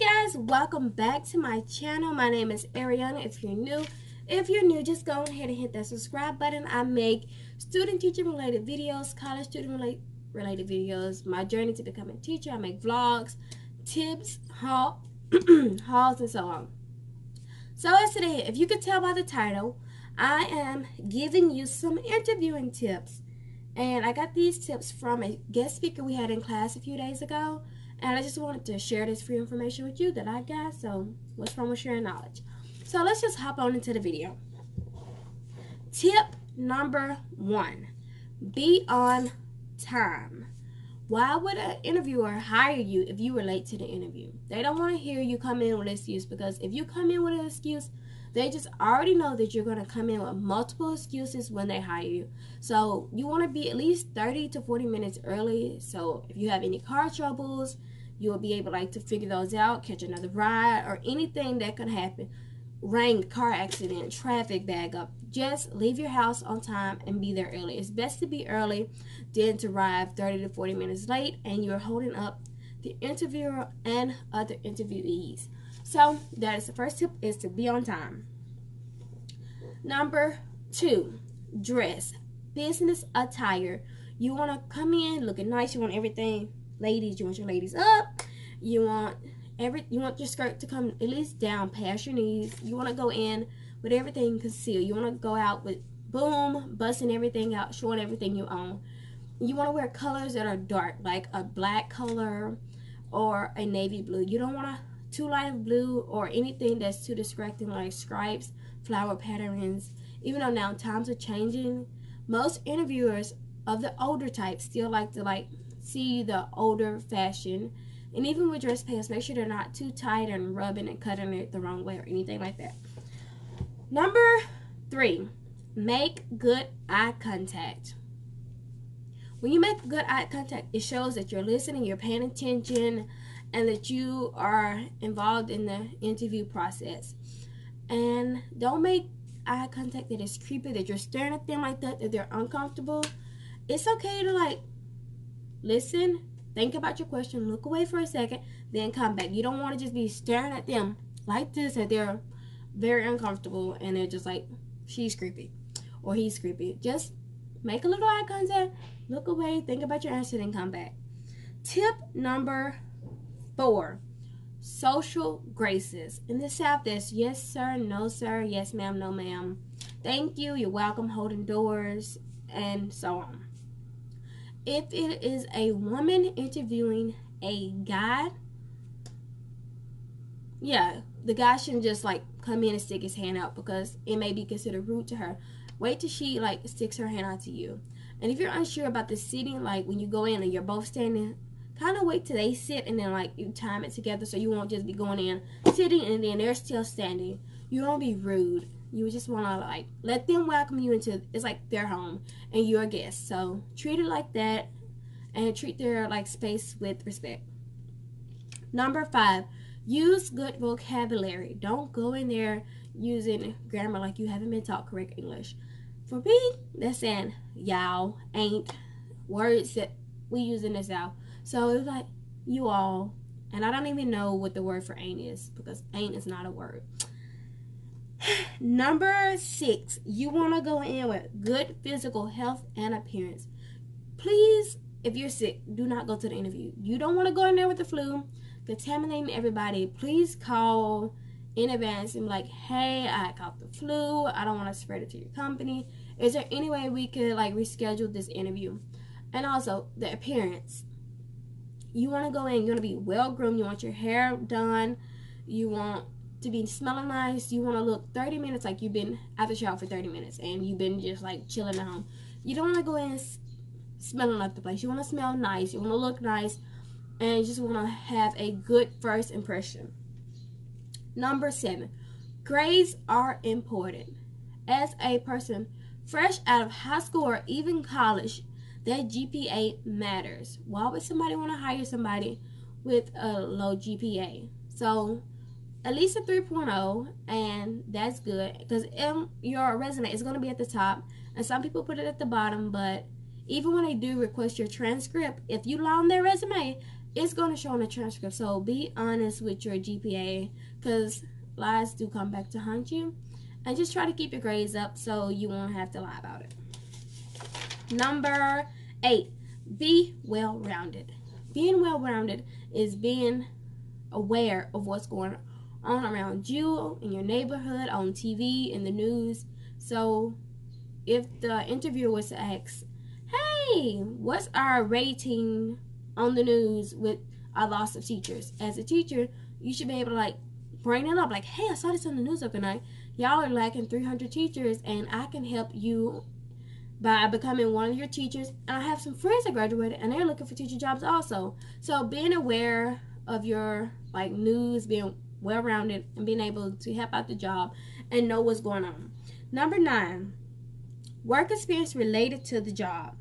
Hi guys, welcome back to my channel. My name is Ariana. If you're new, just go ahead and hit that subscribe button. I make student teacher related videos, college student related videos, my journey to becoming a teacher. I make vlogs, tips, hauls, and so on. So as today, if you could tell by the title, I am giving you some interviewing tips. And I got these tips from a guest speaker we had in class a few days ago. And I just wanted to share this free information with you that I got. So what's wrong with sharing knowledge? So let's just hop on into the video. Tip number 1. Be on time. Why would an interviewer hire you if you were late to the interview? They don't want to hear you come in with an excuse, because if you come in with an excuse, they just already know that you're going to come in with multiple excuses when they hire you. So you want to be at least 30 to 40 minutes early. So if you have any car troubles, you will be able to figure those out, catch another ride, or anything that could happen. Rain, car accident, traffic bag up. Just leave your house on time and be there early. It's best to be early than to arrive 30 to 40 minutes late and you're holding up the interviewer and other interviewees. So that is the first tip, is to be on time. Number 2, dress. Business attire. You want to come in looking nice. You want everything, ladies, you want your ladies up. You want your skirt to come at least down past your knees. You want to go in with everything concealed. You want to go out with boom, busting everything out, showing everything you own. You want to wear colors that are dark, like a black color or a navy blue. You don't want to too light of blue or anything that's too distracting, like stripes, flower patterns. Even though now times are changing, most interviewers of the older type still like to see the older fashion. And even with dress pants, make sure they're not too tight and rubbing and cutting it the wrong way or anything like that. Number 3, make good eye contact. When you make good eye contact, it shows that you're listening, you're paying attention, and that you are involved in the interview process. And don't make eye contact that is creepy, that you're staring at them like that they're uncomfortable. It's okay to listen, think about your question, look away for a second, then come back. You don't want to just be staring at them like this, that they're very uncomfortable and they're just like, she's creepy or he's creepy. Just make a little eye contact, look away, think about your answer, then come back. Tip number 4, social graces. In the South, there's yes sir, no sir, yes ma'am, no ma'am, thank you, you're welcome, holding doors, and so on. If it is a woman interviewing a guy, the guy shouldn't just come in and stick his hand out, because it may be considered rude to her. Wait till she sticks her hand out to you. And if you're unsure about the seating, when you go in and you're both standing, kind of wait till they sit, and then you time it together, so you won't just be going in, sitting, and then they're still standing. You don't be rude. You just want to let them welcome you into, it's like their home and you're a guest. So treat it like that and treat their space with respect. Number 5, use good vocabulary. Don't go in there using grammar like you haven't been taught correct English. For me, that's saying y'all, ain't, words that we use in the South. So it's you all, and I don't even know what the word for ain't is, because ain't is not a word. Number 6, you want to go in with good physical health and appearance. Please, if you're sick, do not go to the interview. You don't want to go in there with the flu, contaminating everybody. Please call in advance and be like, hey, I caught the flu, I don't want to spread it to your company. Is there any way we could reschedule this interview? And also the appearance. You want to go in, you want to be well groomed, you want your hair done, you want to be smelling nice, you want to look 30 minutes like you've been out the shower for 30 minutes and you've been just chilling at home. You don't want to go in smelling up the place. You want to smell nice, you want to look nice, and you just want to have a good first impression. Number 7, grades are important. As a person fresh out of high school or even college, that GPA matters. Why would somebody want to hire somebody with a low GPA? So at least a 3.0, and that's good, because in your resume it's going to be at the top, and some people put it at the bottom. But even when they do request your transcript, if you lie on their resume, it's going to show on the transcript. So be honest with your GPA, because lies do come back to haunt you. And just try to keep your grades up so you won't have to lie about it. Number 8, be well-rounded. Being well-rounded is being aware of what's going on around you, in your neighborhood, on TV, in the news. So if the interviewer was to ask, hey, what's our rating on the news with our loss of teachers? As a teacher, you should be able to like bring it up. Like, hey, I saw this on the news overnight. Y'all are lacking 300 teachers, and I can help you by becoming one of your teachers. And I have some friends that graduated, and they're looking for teacher jobs also. So being aware of your like news, being well-rounded, and being able to help out the job and know what's going on. Number 9, work experience related to the job.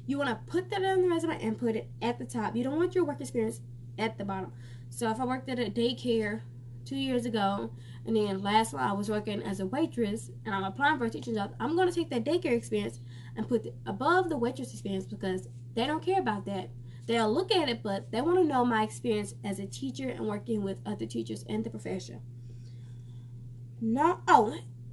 You want to put that on the resume and put it at the top. You don't want your work experience at the bottom. So if I worked at a daycare 2 years ago, and then last while I was working as a waitress, and I'm applying for a teaching job, I'm going to take that daycare experience and put it above the waitress experience, because they don't care about that. They'll look at it, but they want to know my experience as a teacher and working with other teachers in the profession.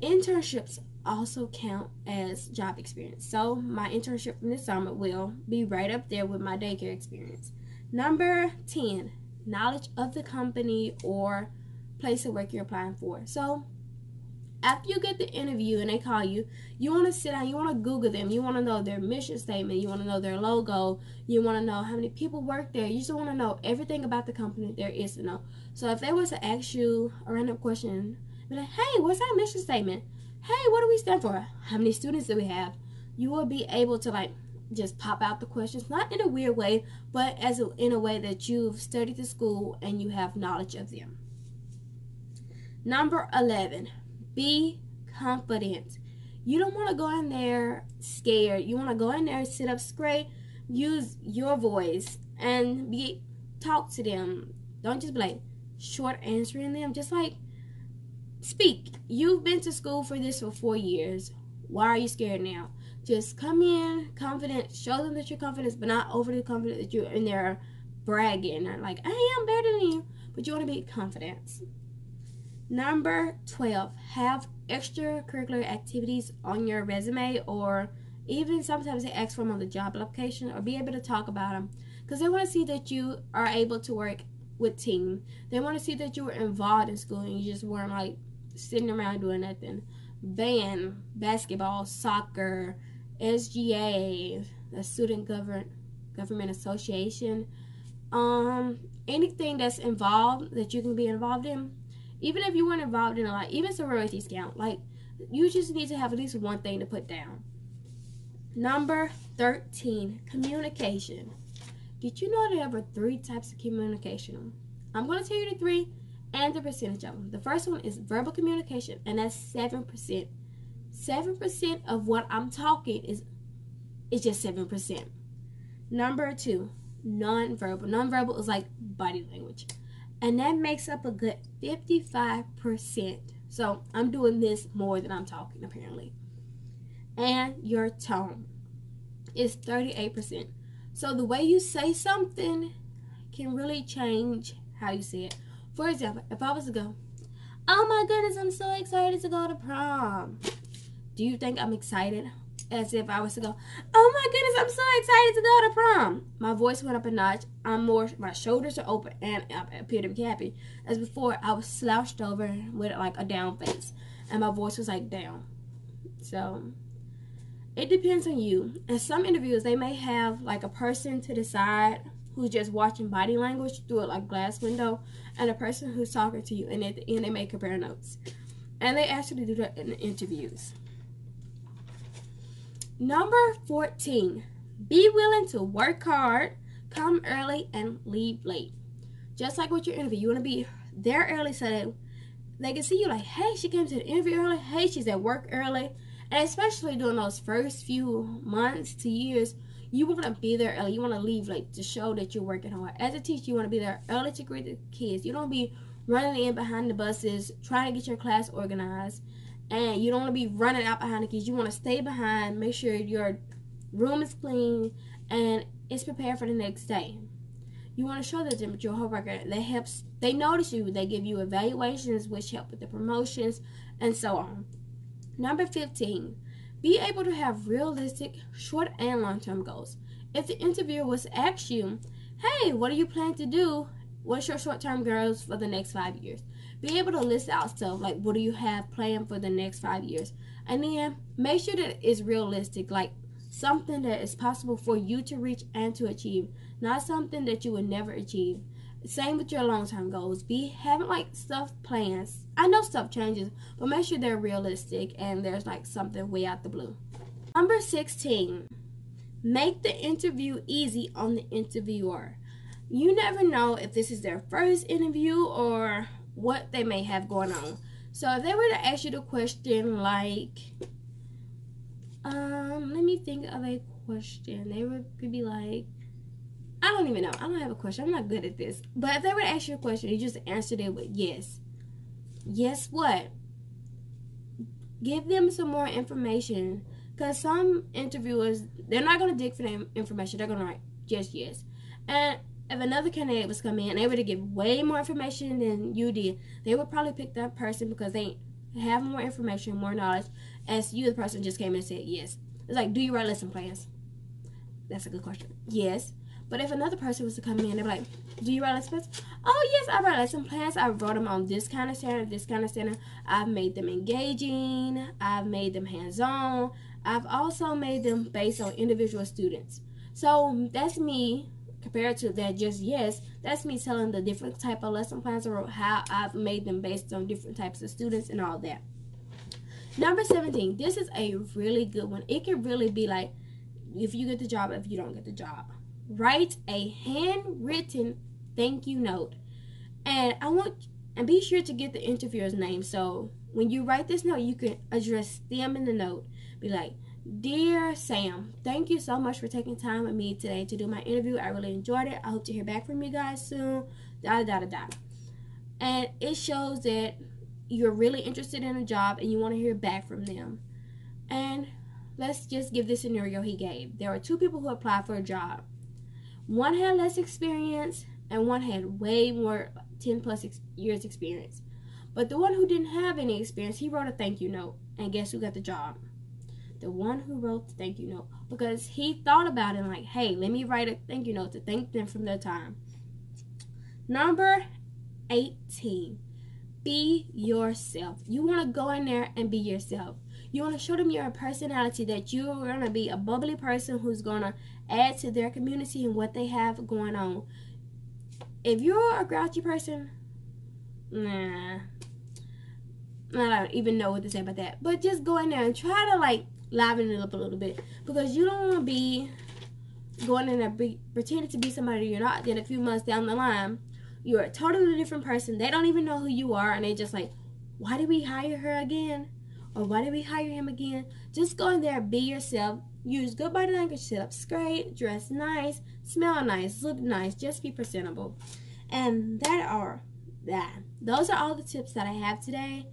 Internships also count as job experience. So my internship from this summer will be right up there with my daycare experience. Number 10, knowledge of the company or place of work you're applying for. So after you get the interview and they call you, you want to sit down, you want to Google them, you want to know their mission statement, you want to know their logo, you want to know how many people work there. You just want to know everything about the company there is to know. So if they was to ask you a random question, be like, hey, what's our mission statement? Hey, what do we stand for? How many students do we have? You will be able to like just pop out the questions, not in a weird way, but in a way that you've studied the school and you have knowledge of them. Number 11, be confident. You don't want to go in there scared. You want to go in there, sit up straight, use your voice, and talk to them. Don't just be like short answering them. Just like speak. You've been to school for this for 4 years. Why are you scared now? Just come in confident. Show them that you're confident, but not overly confident that you're in there bragging or like, hey, I'm better than you. But you want to be confident. Number 12, have extracurricular activities on your resume, or even sometimes they ask for them on the job application, or be able to talk about them, because they want to see that you are able to work with team. They want to see that you were involved in school and you just weren't like sitting around doing nothing. Band, basketball, soccer, SGA, the Student Government Association, anything that's involved that you can be involved in. Even if you weren't involved in a lot, even sororities count. Like, you just need to have at least one thing to put down. Number 13, communication. Did you know there are 3 types of communication? I'm going to tell you the 3 and the percentage of them. The first one is verbal communication, and that's 7%. 7% of what I'm talking is just 7%. Number 2, nonverbal. Nonverbal is like body language. And that makes up a good 55%. So I'm doing this more than I'm talking, apparently. And your tone is 38%. So the way you say something can really change how you say it. For example, if I was to go, oh my goodness, I'm so excited to go to prom. Do you think I'm excited? As if I was to go, oh my goodness, I'm so excited to go to prom. My voice went up a notch. My shoulders are open and I appear to be happy. As before, I was slouched over with like a down face. And my voice was like down. So, it depends on you. In some interviews, they may have like a person to the side who's just watching body language through a like glass window, and a person who's talking to you, and at the end they may compare notes. And they actually do that in the interviews. Number 14, be willing to work hard, come early, and leave late. Just like with your interview, you want to be there early so that they can see you like, hey, she came to the interview early, hey, she's at work early. And especially during those first few months to years, you want to be there early. You want to leave late to show that you're working hard. As a teacher, you want to be there early to greet the kids. You don't be running in behind the buses, trying to get your class organized. And you don't want to be running out behind the kids. You want to stay behind, make sure your room is clean, and it's prepared for the next day. You want to show them that you're a hard worker. They notice you. They give you evaluations, which help with the promotions, and so on. Number 15, be able to have realistic short and long-term goals. If the interviewer was to ask you, hey, what do you plan to do? What's your short-term goals for the next 5 years? Be able to list out stuff like, what do you have planned for the next 5 years? And then make sure that it's realistic, like something that is possible for you to reach and to achieve, not something that you would never achieve. Same with your long-term goals. Be having like stuff plans. I know stuff changes, but make sure they're realistic and there's like something way out the blue. Number 16, make the interview easy on the interviewer. You never know if this is their first interview or what they may have going on. So if they were to ask you the question like, let me think of a question. They would be like, I don't even know. I don't have a question. I'm not good at this. But if they were to ask you a question, you just answered it with yes. Yes what? Give them some more information. Because some interviewers, they're not going to dig for the information. They're going to write just yes. And if another candidate was coming in and they were to give way more information than you did, they would probably pick that person because they have more information, more knowledge, as you, the person, just came in and said yes. It's like, do you write lesson plans? That's a good question. Yes. But if another person was to come in, they're like, do you write lesson plans? Oh, yes, I write lesson plans. I wrote them on this kind of standard, this kind of standard. I've made them engaging. I've made them hands-on. I've also made them based on individual students. So that's me. Compared to that just yes, that's me telling the different type of lesson plans or how I've made them based on different types of students and all that. Number 17, this is a really good one. It can really be like, if you get the job, if you don't get the job. Write a handwritten thank you note. And be sure to get the interviewer's name. So when you write this note, you can address them in the note. Be like, dear Sam, thank you so much for taking time with me today to do my interview. I really enjoyed it. I hope to hear back from you guys soon. And it shows that you're really interested in a job and you want to hear back from them. And let's just give this scenario he gave. There were 2 people who applied for a job. One had less experience and one had way more, 10 plus years experience. But the one who didn't have any experience, he wrote a thank you note. And guess who got the job? The one who wrote the thank you note, because he thought about it like, hey, let me write a thank you note to thank them for their time. Number 18, be yourself. You want to go in there and be yourself. You want to show them your personality, that you're going to be a bubbly person who's going to add to their community and what they have going on. If you're a grouchy person, I don't even know what to say about that. But just go in there and try to like liven it up a little bit, because you don't want to be going in there pretending to be somebody you're not. Then a few months down the line, you're a totally different person. They don't even know who you are, and they just like, why did we hire her again? Or why did we hire him again? Just go in there, be yourself, use good body language, sit up straight, dress nice, smell nice, look nice, just be presentable. And those are all the tips that I have today.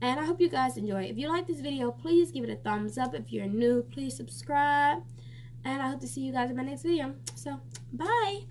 And I hope you guys enjoy it. If you like this video, please give it a thumbs up. If you're new, please subscribe. And I hope to see you guys in my next video. So, bye.